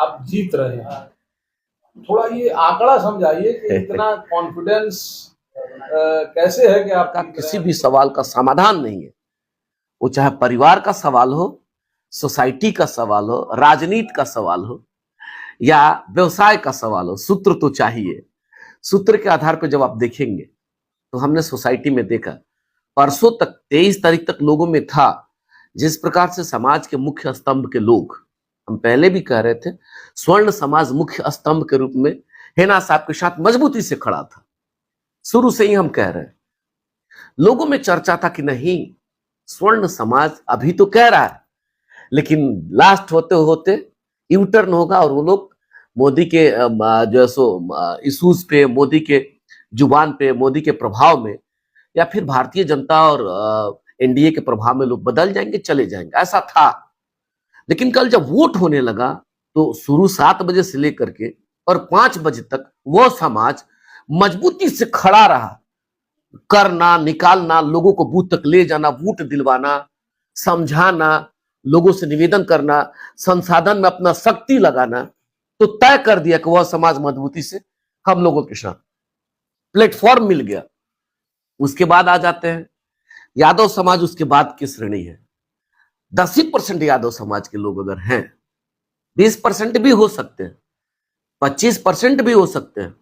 आप जीत रहे हैं, थोड़ा ये आंकड़ा समझाइए कि इतना कॉन्फिडेंस कैसे है कि आप किसी भी सवाल का समाधान नहीं है। वो चाहे परिवार का सवाल हो, सोसाइटी का सवाल हो, राजनीति का सवाल हो या व्यवसाय का सवाल हो, सूत्र तो चाहिए। सूत्र के आधार पर जब आप देखेंगे तो हमने सोसाइटी में देखा परसों तक 23 तारीख तक लोगों में था जिस प्रकार से समाज के मुख्य स्तंभ के लोग, हम पहले भी कह रहे थे, स्वर्ण समाज मुख्य स्तंभ के रूप में हेना साहब के साथ मजबूती से खड़ा था। शुरू से ही हम कह रहे हैं, लोगों में चर्चा था कि नहीं स्वर्ण समाज अभी तो कह रहा है लेकिन लास्ट होते होते यू टर्न होगा और वो लोग मोदी के जो सो इशूज पे, मोदी के जुबान पे, मोदी के प्रभाव में या फिर भारतीय जनता और एनडीए के प्रभाव में लोग बदल जाएंगे, चले जाएंगे, ऐसा था। लेकिन कल जब वोट होने लगा तो शुरू 7 बजे से लेकर के और 5 बजे तक वो समाज मजबूती से खड़ा रहा, करना, निकालना, लोगों को बूथ तक ले जाना, वोट दिलवाना, समझाना, लोगों से निवेदन करना, संसाधन में अपना शक्ति लगाना, तो तय कर दिया कि वह समाज मजबूती से हम लोगों के साथ प्लेटफॉर्म मिल गया। उसके बाद आ जाते हैं यादव समाज, उसके बाद की श्रेणी है 10% यादव समाज के लोग अगर हैं, 20% भी हो सकते हैं, 25% भी हो सकते हैं।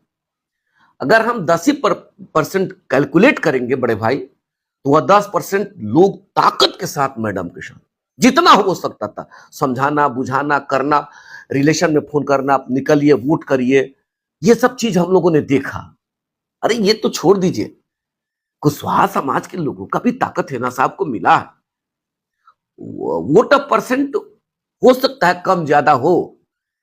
अगर हम 10% कैलकुलेट करेंगे बड़े भाई, तो वह 10% लोग ताकत के साथ मैडम के साथ जितना हो सकता था समझाना, बुझाना, करना, रिलेशन में फोन करना, निकलिए वोट करिए, ये सब चीज हम लोगों ने देखा। अरे ये तो छोड़ दीजिए, कुशवाहा समाज के लोगों का भी ताकत हेना साहब को मिला है। वोट परसेंट हो सकता है कम ज्यादा हो,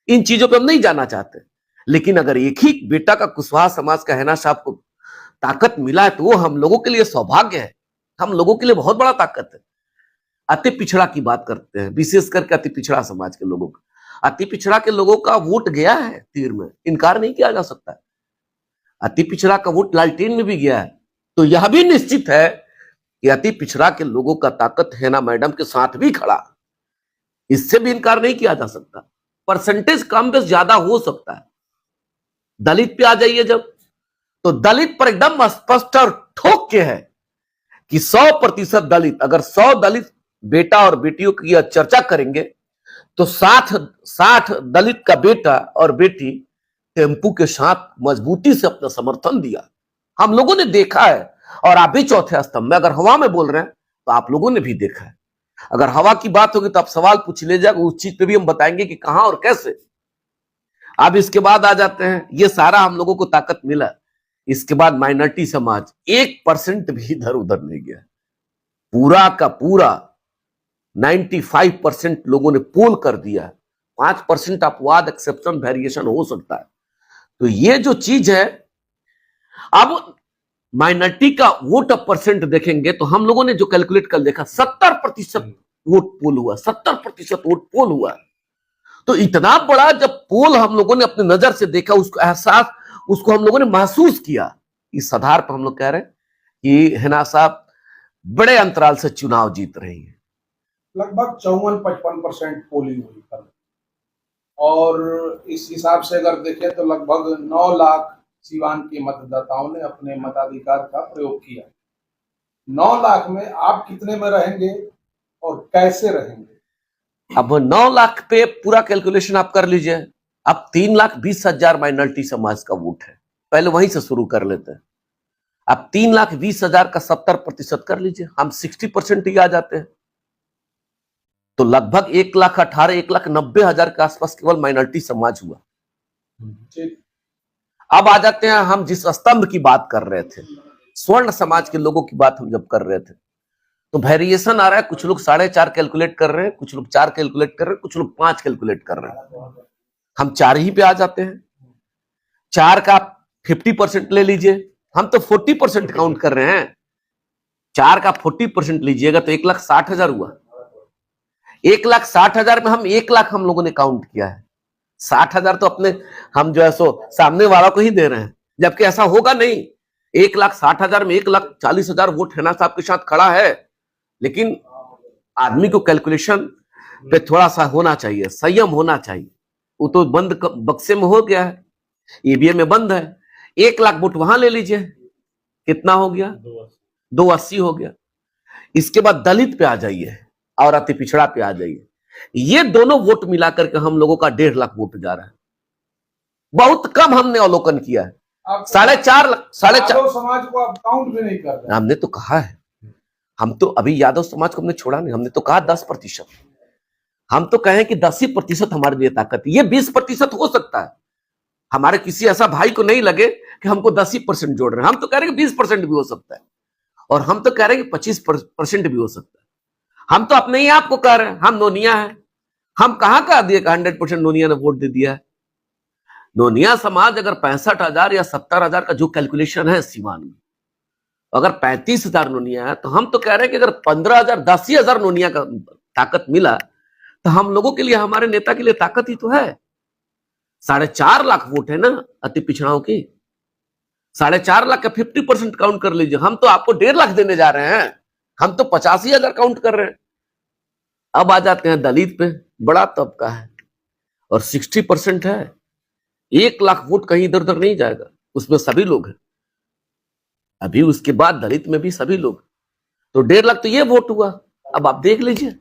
इन चीजों पे हम नहीं जाना चाहते, लेकिन अगर एक ही बेटा का कुशवाहा समाज का हेना साहब को ताकत मिला है तो वो हम लोगों के लिए सौभाग्य है, हम लोगों के लिए बहुत बड़ा ताकत है। अति पिछड़ा की बात करते हैं, विशेष करके अति पिछड़ा समाज के लोगों का, अति पिछड़ा के लोगों का वोट गया है तीर में, इनकार नहीं किया जा सकता। अति पिछड़ा का वोट लालटेन में भी गया है, तो यह भी निश्चित है कि अति पिछड़ा के लोगों का ताकत हेना मैडम के साथ भी खड़ा, इससे भी इनकार नहीं किया जा सकता। परसेंटेज कम बेस ज्यादा हो सकता है। दलित पे आ जाइए जब, तो दलित पर एकदम स्पष्ट और ठोक के है कि 100% दलित, अगर 100 दलित बेटा और बेटियों की चर्चा करेंगे तो 60 दलित का बेटा और बेटी टेम्पू के साथ मजबूती से अपना समर्थन दिया। हम लोगों ने देखा है, और आप भी चौथे स्तंभ में, अगर हवा में बोल रहे हैं तो आप लोगों ने भी देखा है। अगर हवा की बात होगी तो आप सवाल पूछ लीजिएगा, उस चीज पे भी हम बताएंगे कि कहां और कैसे। अब इसके बाद आ जाते हैं, ये सारा हम लोगों को ताकत मिला, इसके बाद माइनॉरिटी समाज 1% भी इधर उधर नहीं गया, पूरा का पूरा 95% लोगों ने पोल कर दिया। 5% अपवाद, एक्सेप्शन, वेरिएशन हो सकता है। तो ये जो चीज है, अब माइनॉरिटी का वोट परसेंट देखेंगे तो हम लोगों ने जो कैलकुलेट कर देखा 70% वोट पोल हुआ, 70% वोट पोल हुआ। तो इतना बड़ा जब पोल हम लोगों ने अपनी नजर से देखा, उसको एहसास, उसको हम लोगों ने महसूस किया, इस आधार पर हम लोग कह रहे हैं कि हेना साहब बड़े अंतराल से चुनाव जीत रही है। लगभग 54-55% पोलिंग हुई कल, और इस हिसाब से अगर देखें तो लगभग 9 लाख सीवान के मतदाताओं ने अपने मताधिकार का प्रयोग किया। 9 लाख में आप कितने में रहेंगे और कैसे रहेंगे? अब 9 लाख पे पूरा कैलकुलेशन आप कर लीजिए। अब 3,20,000 माइनॉरिटी समाज का वोट है, पहले वहीं से शुरू कर लेते हैं। अब 3,20,000 का 70% कर लीजिए, हम 60% ही आ जाते हैं, तो लगभग 1,18,000 1,90,000 के आसपास केवल माइनॉरिटी समाज हुआ। अब आ जाते हैं हम जिस स्तंभ की बात कर रहे थे, स्वर्ण समाज के लोगों की बात हम जब कर रहे थे, तो वेरिएशन आ रहा है। कुछ लोग 4.5 कैलकुलेट कर रहे हैं, कुछ लोग 4 कैलकुलेट कर रहे हैं, कुछ लोग 5 कैलकुलेट कर रहे हैं। हम 4 ही पे आ जाते हैं। 4 का 50% ले लीजिए, हम तो 40% काउंट कर रहे हैं। 4 का 40% लीजिएगा तो 1,60,000 हुआ। 1,60,000 में हम 1 लाख हम लोगों ने काउंट किया है। 60,000 तो अपने हम जो है सो सामने वाला को ही दे रहे हैं, जबकि ऐसा होगा नहीं। 1,60,000 में 1,40,000 वोट हेना साहब के साथ खड़ा है, लेकिन आदमी को कैलकुलेशन पे थोड़ा सा होना चाहिए, संयम होना चाहिए। वो तो बंद बक्से में हो गया है, ईवीएम में बंद है। 1 लाख वोट वहां ले लीजिए, कितना हो गया? 280 हो गया। इसके बाद दलित पे आ जाइए और अति पिछड़ा पे आ जाइए, ये दोनों वोट मिलाकर के हम लोगों का 1.5 लाख वोट जा रहा है। बहुत कम हमने अवलोकन किया है। 4.5 लाख, 4.5 यादव समाज को आप काउंट भी नहीं कर रहे। हमने तो कहा है, हम तो अभी यादव समाज को हमने छोड़ा नहीं, हमने तो कहा 10%। हम तो कहें कि 10% हमारे लिए ताकत है। ये 20% हो सकता है, हमारे किसी ऐसा भाई को नहीं लगे कि हमको 10% जोड़ रहे हैं। हम तो कह रहे हैं कि 20% भी हो सकता है, और हम तो कह रहे हैं कि 25% भी हो सकता है। हम तो अपने ही आप को कह रहे हैं हम नोनिया हैं। हम कहां कह दिए कि 100% नोनिया ने वोट दे दिया है? नोनिया समाज अगर 65,000 या 70,000 का जो कैलकुलेशन है सीवान में, अगर 35,000 नोनिया है, तो हम तो कह रहे हैं कि अगर 15,000 10,000 नोनिया का ताकत मिला तो हम लोगों के लिए, हमारे नेता के लिए ताकत ही तो है। 4.5 लाख वोट है ना अति पिछड़ाओं की, 4.5 लाख का 50% काउंट कर लीजिए। हम तो आपको 1.5 लाख देने जा रहे हैं, हम तो 85,000 काउंट कर रहे हैं। अब आ जाते हैं दलित पे, बड़ा तबका है और 60% है। 1 लाख वोट कहीं इधर उधर नहीं जाएगा, उसमें सभी लोग हैं। अभी उसके बाद दलित में भी सभी लोग, तो 1.5 लाख तो ये वोट हुआ। अब आप देख लीजिए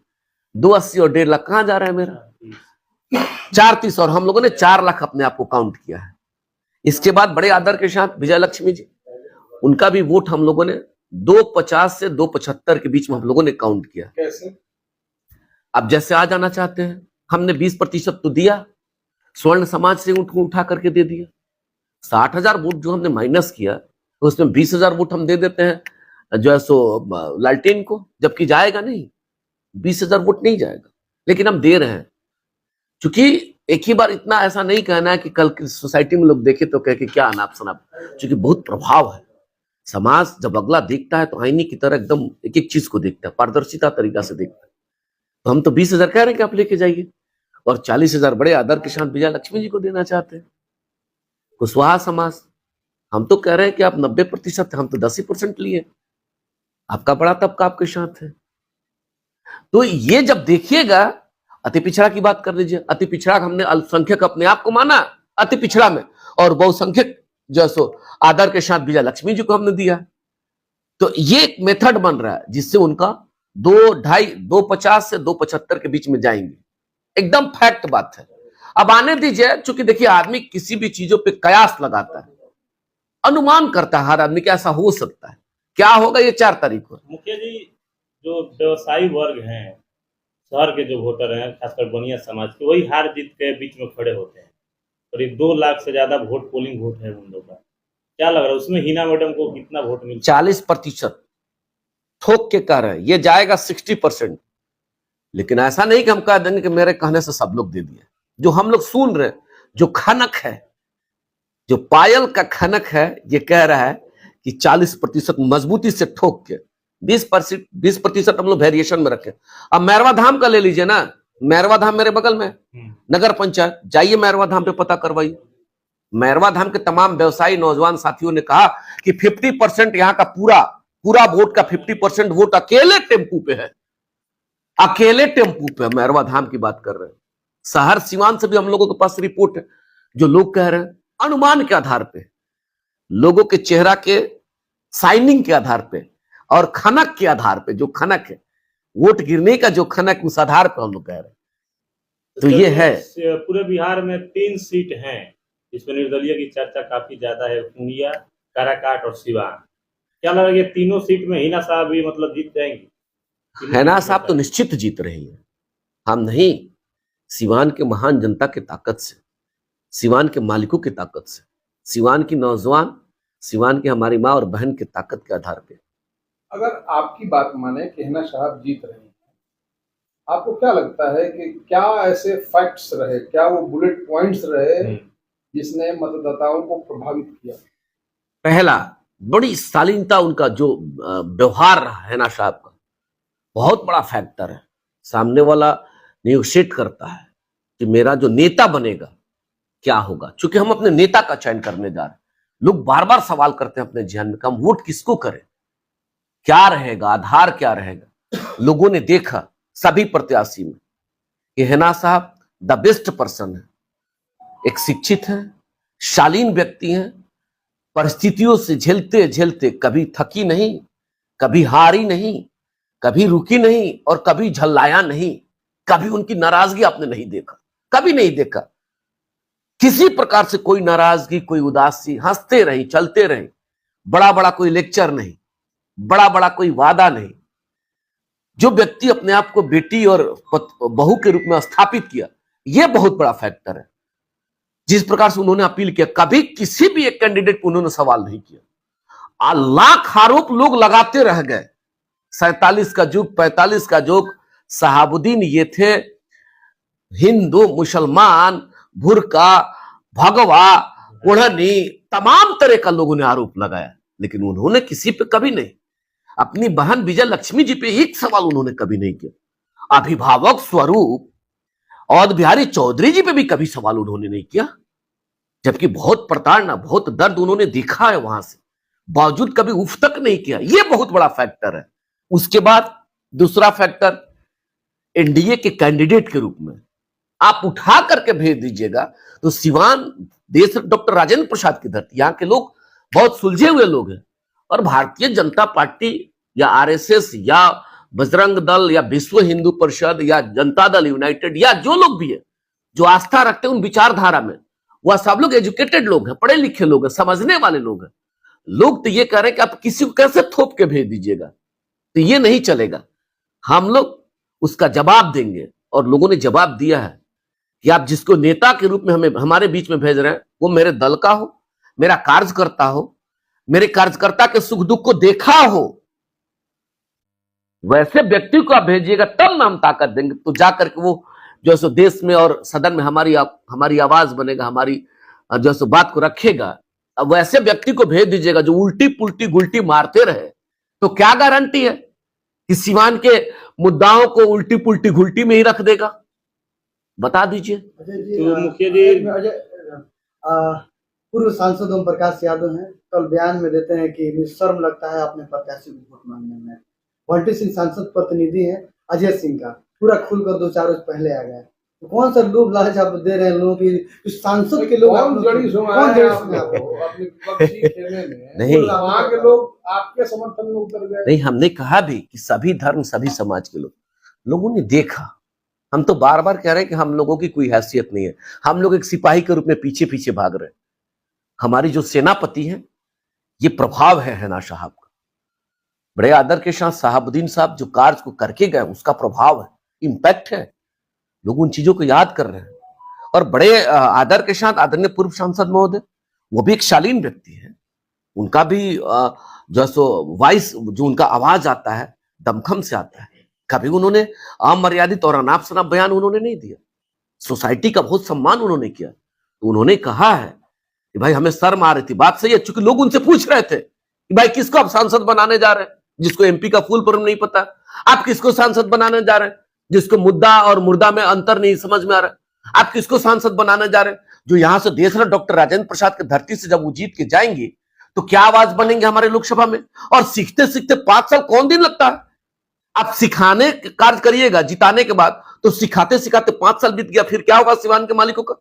280 और 1.5 लाख कहां जा रहा है मेरा? 430, और हम लोगों ने 4 लाख अपने आप को काउंट किया है। इसके बाद बड़े आदर के साथ विजय लक्ष्मी जी, उनका भी वोट हम लोगों ने 250 से 275 के बीच में हम लोगों ने काउंट किया। कैसे? अब जैसे आ जाना चाहते हैं, हमने 20% तो दिया, स्वर्ण समाज से उठा करके दे दिया। 60,000 वोट जो हमने माइनस किया, उसमें 20,000 वोट हम दे देते हैं जो है सो लालटेन को, जबकि जाएगा नहीं, 20,000 वोट नहीं जाएगा, लेकिन हम दे रहे हैं। क्योंकि एक ही बार इतना ऐसा नहीं कहना है कि कल की सोसाइटी में लोग देखे तो कहे कि क्या अनाप शनाप, क्योंकि बहुत प्रभाव है। समाज जब अगला देखता है तो आईने की तरह एकदम एक एक चीज को देखता है, पारदर्शिता तरीका से देखता है। तो हम तो 20,000 कह रहे हैं कि आप लेके जाइए, और 40,000 बड़े आदर के साथ विजय लक्ष्मी जी को देना चाहते हैं। कुशवाहा समाज, हम तो कह रहे हैं कि आप 90%, हम तो 10% लिए। आपका बड़ा तबका आपके साथ है। तो ये जब देखिएगा, अति पिछड़ा की बात कर लीजिए। अति पिछड़ा हमने अल्पसंख्यक अपने आप को माना अति पिछड़ा में, और बहुसंख्यक जो है सो आदर के साथ विजय लक्ष्मी जी को हमने दिया। तो ये एक मेथड बन रहा है जिससे उनका 250 से 275 के बीच में जाएंगे। एकदम फैक्ट बात है। अब आने दीजिए, चूंकि देखिए आदमी किसी भी चीजों पे कयास लगाता है, अनुमान करता है हर आदमी कि ऐसा हो सकता है, क्या होगा ये 4 तारीख को। मुखिया जी, जो व्यवसायी वर्ग हैं, शहर के जो वोटर हैं, खासकर बनिया समाज के, वही हार जीत के बीच में खड़े होते हैं। करीब 2 लाख से ज्यादा वोट, पोलिंग वोट है उन लोगों का। क्या लग रहा है उसमें हिना मैडम को कितना वोट मिल? 40% ठोक के कह रहे हैं, ये जाएगा 60%। लेकिन ऐसा नहीं कि हम कह देंगे कि मेरे कहने से सब लोग दे दिए। जो हम लोग सुन रहे हैं, जो खनक है, जो पायल का खनक है, ये कह रहा है कि 40% मजबूती से ठोक के, 20% हम लोग वेरिएशन में रखे। अब मैरवा धाम का ले लीजिए ना, मैरवा धाम मेरे बगल में, नगर पंचायत, जाइए मैरवा धाम पे पता करवाइए। मैरवा धाम के तमाम व्यवसायी नौजवान साथियों ने कहा कि 50% यहाँ का पूरा वोट का 50% वोट अकेले टेम्पू पे है, अकेले टेम्पू पे। मैरवा धाम की बात कर रहे हैं। शहर सिवान से भी हम लोगों के पास रिपोर्ट है, जो लोग कह रहे हैं अनुमान के आधार पे, लोगों के चेहरा के साइनिंग के आधार पे और खनक के आधार पे, जो खनक है, वोट गिरने का जो खनक, उस आधार पे हम लोग कह रहे हैं। तो ये है, पूरे बिहार में 3 सीट हैं जिसमें निर्दलीय की चर्चा काफी ज्यादा है, पूर्णिया, काराकाट और सिवान। क्या लग रहा है ये तीनों सीट में हिना साहब भी मतलब जीत जाएंगी? हिना साहब तो निश्चित जीत रही है, हम नहीं। सिवान के महान जनता की ताकत से, सिवान के मालिकों की ताकत से, सिवान की नौजवान, सिवान की हमारी माँ और बहन की ताकत के आधार पे। अगर आपकी बात माने कि हिना साहब जीत रहे हैं, आपको क्या लगता है कि क्या ऐसे फैक्ट्स रहे, क्या वो बुलेट पॉइंट्स रहे जिसने मतदाताओं को प्रभावित किया? पहला, बड़ी शालीनता, उनका जो व्यवहार रहा है हिना साहब का, बहुत बड़ा फैक्टर है। सामने वाला निगोशिएट करता है कि मेरा जो नेता बनेगा क्या होगा। चूंकि हम अपने नेता का चयन करने जा रहे हैं, लोग बार बार सवाल करते हैं अपने जहन में, हम वोट किसको करें, क्या रहेगा, आधार क्या रहेगा। लोगों ने देखा सभी प्रत्याशी में कि हिना साहब द बेस्ट पर्सन है, एक शिक्षित हैं, शालीन व्यक्ति हैं, परिस्थितियों से झेलते झेलते कभी थकी नहीं, कभी हारी नहीं, कभी रुकी नहीं और कभी झल्लाया नहीं, कभी उनकी नाराजगी आपने नहीं देखा, कभी नहीं देखा। किसी प्रकार से कोई नाराजगी, कोई उदासी, हंसते रही, चलते रही। बड़ा बड़ा कोई लेक्चर नहीं, बड़ा बड़ा कोई वादा नहीं। जो व्यक्ति अपने आप को बेटी और बहू के रूप में स्थापित किया, यह बहुत बड़ा फैक्टर है। जिस प्रकार से उन्होंने अपील किया, कभी किसी भी एक कैंडिडेट को उन्होंने सवाल नहीं किया। लाख आरोप लोग लगाते रह गए। 47 का युग, 45 का युग, शहाबुद्दीन ये थे हिंदू, मुसलमान, बुर्का, भगवा, ओढ़नी, तमाम तरह का लोगों ने आरोप लगाया, लेकिन उन्होंने किसी पे कभी नहीं। अपनी बहन विजय लक्ष्मी जी पे एक सवाल उन्होंने कभी नहीं किया। अभिभावक स्वरूप और बिहारी चौधरी जी पे भी कभी सवाल उन्होंने नहीं किया, जबकि बहुत प्रताड़ना, बहुत दर्द उन्होंने देखा है वहां से, बावजूद कभी उफ तक नहीं किया। यह बहुत बड़ा फैक्टर है। उसके बाद दूसरा फैक्टर, एनडीए के कैंडिडेट के रूप में आप उठा करके भेज दीजिएगा तो सिवान देश डॉक्टर राजेंद्र प्रसाद की धरती, यहां के लोग बहुत सुलझे हुए लोग हैं, और भारतीय जनता पार्टी या आरएसएस या बजरंग दल या विश्व हिंदू परिषद या जनता दल यूनाइटेड या जो लोग भी है जो आस्था रखते हैं उन विचारधारा में, वह सब लोग एजुकेटेड लोग हैं, पढ़े लिखे लोग हैं, समझने वाले लोग हैं। लोग तो ये कह रहे हैं कि आप किसी को कैसे थोप के भेज दीजिएगा, तो ये नहीं चलेगा। हम लोग उसका जवाब देंगे, और लोगों ने जवाब दिया है कि आप जिसको नेता के रूप में हमें हमारे बीच में भेज रहे हैं, वो मेरे दल का हो, मेरा कार्यकर्ता हो, मेरे कार्यकर्ता के सुख दुख को देखा हो, वैसे व्यक्ति को आप भेजिएगा, तब ना हम ताकत देंगे। तो जाकर के वो जो सो देश में और सदन में हमारी आवाज बनेगा, हमारी जो सो बात को रखेगा। अब वैसे व्यक्ति को भेज दीजिएगा जो उल्टी पुल्टी गुल्टी मारते रहे, तो क्या गारंटी है कि सिवान के मुद्दाओं को उल्टी पुल्टी गुल्टी में ही रख देगा? बता दीजिए। तो मुखिया जी, पूर्व सांसद ओम प्रकाश यादव हैं, कल बयान में देते हैं कि मुझे शर्म लगता है अपने प्रत्याशी को वोट मांगने में। बंटी सिंह सांसद प्रतिनिधि हैं अजय सिंह का, पूरा खुलकर 2-4 रोज पहले आ गए। तो कौन सा लोभ लालच आप दे रहे हैं लोगों की? सांसद के लोग कौन जड़ी सुनाया आपको अपने पक्षी खेमे में? नहीं, वहां के लोग आपके समर्थन में उतर गए। नहीं, हमने कहा भी कि सभी धर्म, सभी समाज के लोगों ने देखा। हम तो बार बार कह रहे हैं कि हम लोगों की कोई हैसियत नहीं है, हम लोग एक सिपाही के रूप में पीछे पीछे भाग रहे हैं। हमारी जो सेनापति है, ये प्रभाव है हैना साहब का। बड़े आदर के साथ शहाबुद्दीन साहब जो कार्य को करके गए, उसका प्रभाव है, इंपैक्ट है। लोग उन चीजों को याद कर रहे हैं। और बड़े आदर के साथ आदरणीय पूर्व सांसद महोदय, वो भी एक शालीन व्यक्ति है। उनका भी जो सो वॉइस, जो उनका आवाज आता है, दमखम से आता है। कभी उन्होंने अमर्यादित और अनाप शनाप बयान उन्होंने नहीं दिया। सोसाइटी का बहुत सम्मान उन्होंने किया। तो उन्होंने कहा है कि भाई हमें शर्म आ रही थी, बात सही है, चूंकि लोग उनसे पूछ रहे थे कि भाई किसको आप सांसद बनाने जा रहे हैं, जिसको एमपी का फुल फॉर्म नहीं पता। आप किसको सांसद बनाने जा रहे हैं जिसको मुद्दा और मुर्दा में अंतर नहीं समझ में आ रहा। आप किसको सांसद बनाने जा रहे हैं जो यहां से देशरत्न डॉक्टर राजेंद्र प्रसाद की धरती से जब वो जीत के जाएंगे तो क्या आवाज बनेंगे हमारे लोकसभा में। और सीखते सीखते 5 साल कौन दिन लगता है। आप सिखाने कार्य करिएगा जिताने के बाद, तो सिखाते सिखाते 5 साल बीत गया, फिर क्या होगा सिवान के मालिकों का।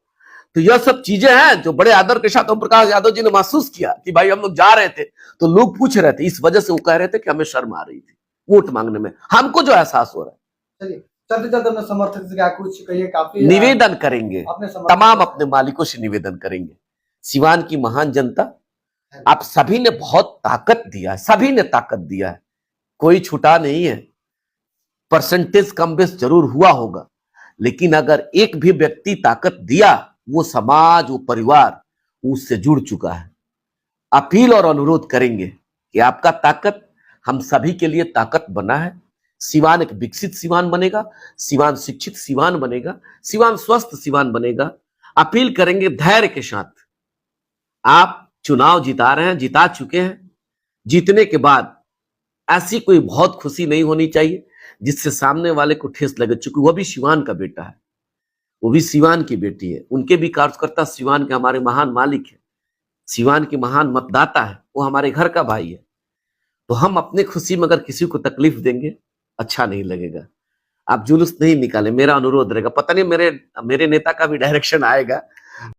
तो यह सब चीजें हैं जो बड़े आदर के साथ ओम प्रकाश यादव जी ने महसूस किया कि भाई हम लोग जा रहे थे तो लोग पूछ रहे थे, इस वजह से वो कह रहे थे कि हमें शर्म आ रही थी वोट मांगने में। हमको जो एहसास हो रहा है, चलिए चलते चलते अपने समर्थक से क्या कुछ कहिए। काफी निवेदन करेंगे, अपने समर्थक तमाम अपने मालिकों से निवेदन करेंगे। सिवान की महान जनता, आप सभी ने बहुत ताकत दिया है, सभी ने ताकत दिया है, कोई छूटा नहीं है। परसेंटेज कम बेस जरूर हुआ होगा, लेकिन अगर एक भी व्यक्ति ताकत दिया, वो समाज, वो परिवार उससे जुड़ चुका है। अपील और अनुरोध करेंगे कि आपका ताकत हम सभी के लिए ताकत बना है। सिवान एक विकसित सिवान बनेगा, सिवान शिक्षित सिवान बनेगा, सिवान स्वस्थ सिवान बनेगा। अपील करेंगे धैर्य के साथ। आप चुनाव जिता रहे हैं, जिता चुके हैं। जीतने के बाद ऐसी कोई बहुत खुशी नहीं होनी चाहिए जिससे सामने वाले को ठेस लगे, चूंकि वह भी सिवान का बेटा है, वो भी सिवान की बेटी है, उनके भी कार्यकर्ता सिवान के हमारे महान मालिक है, सिवान की महान मतदाता है, वो हमारे घर का भाई है। तो हम अपने खुशी में अगर किसी को तकलीफ देंगे, अच्छा नहीं लगेगा। आप जुलूस नहीं निकाले, मेरा अनुरोध रहेगा। पता नहीं मेरे नेता का भी डायरेक्शन आएगा